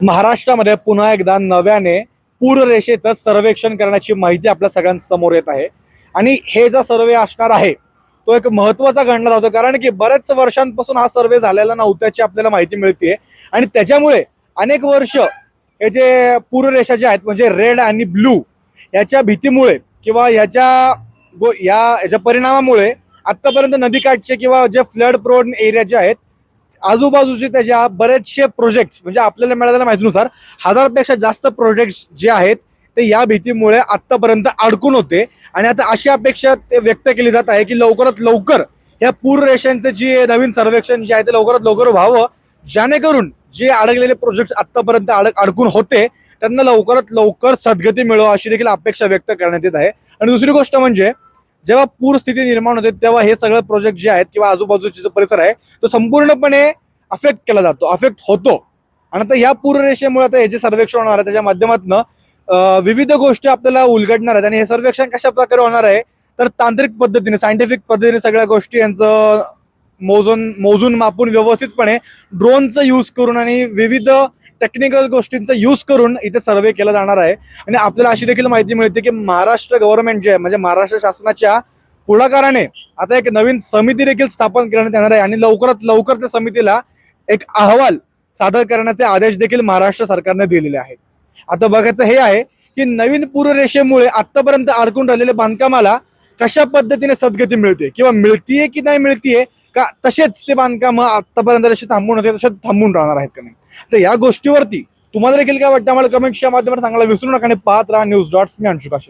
महाराष्ट्रामध्ये पुन्हा एकदा नव्याने पूररेषेचं सर्वेक्षण करण्याची माहिती आपल्या सगळ्यांसमोर येत आहे. आणि हे जो सर्वे असणार आहे तो एक महत्त्वाचा गणला जातो, कारण की बऱ्याच वर्षांपासून हा सर्वे झालेला नव्हत्याची आपल्याला माहिती मिळते. आणि त्याच्यामुळे अनेक वर्ष हे जे पूररेषा जे आहेत म्हणजे रेड आणि ब्लू याच्या भीतीमुळे किंवा याच्या परिणामामुळे आतापर्यंत नदीकाठचे किंवा जे फ्लड प्रोन एरिया जे आहेत आजूबाजूचे त्याच्या बरेचसे प्रोजेक्ट्स म्हणजे आपल्याला मिळालेल्या माहितीनुसार 1000पेक्षा जास्त प्रोजेक्ट्स जे आहेत ते या भीतीमुळे आतापर्यंत अडकून होते. आणि आता अशी अपेक्षा ते व्यक्त केली जात आहे की लवकरात लवकर या पूर रेषांचे जे नवीन सर्वेक्षण जे आहे ते लवकरात लवकर व्हावं, जेणेकरून जे अडकलेले प्रोजेक्ट्स आतापर्यंत अडकून होते त्यांना लवकरात लवकर सद्गती मिळो अशी देखील अपेक्षा व्यक्त करण्यात येत आहे. आणि दुसरी गोष्ट म्हणजे जेव्हा पूर स्थिती निर्माण होते तेव्हा हे सगळे प्रोजेक्ट जे आहेत किंवा आजूबाजूचा जो परिसर आहे तो संपूर्णपणे अफेक्ट केला जातो, अफेक्ट होतो. आणि आता या पूररेषेमुळे आता हे जे सर्वेक्षण होणार आहे त्याच्या माध्यमातून विविध गोष्टी आपल्याला उलगडणार आहेत. आणि हे सर्वेक्षण कशा प्रकारे होणार आहे तर तांत्रिक पद्धतीने, सायंटिफिक पद्धतीने सगळ्या गोष्टी यांचं मोजून मापून व्यवस्थितपणे ड्रोनचा यूज करून आणि विविध टेक्निकल गोष्टींचा यूज करून इथे सर्वे केला जाणार आहे. आणि आपल्याला अशी देखील माहिती मिळते की महाराष्ट्र गव्हर्नमेंट जे आहे म्हणजे महाराष्ट्र शासनाच्या पुढाकाराने आता एक नवीन समिती देखील स्थापन करण्यात येणार आहे. आणि लवकरात लवकर त्या समितीला एक अहवाल सादर करण्याचे आदेश देखील महाराष्ट्र सरकारने दिलेले आहेत. आता बघायचं हे आहे की नवीन पूररेषेमुळे आतापर्यंत अडकून राहिलेल्या बांधकामाला कशा पद्धतीने सद्गती मिळते किंवा मिळतीये की नाही मिळतीये, का तसेच ते बांधकाम आतापर्यंत जसे थांबून होते तसे थांबून राहणार आहेत का नाही. तर या गोष्टीवरती तुम्हाला देखील काय वाटतं आम्हाला कमेंट्सच्या माध्यमातून सांगायला विसरू नका. आणि पाहत राहा न्यूज डॉट्स. मी अंशुकाश.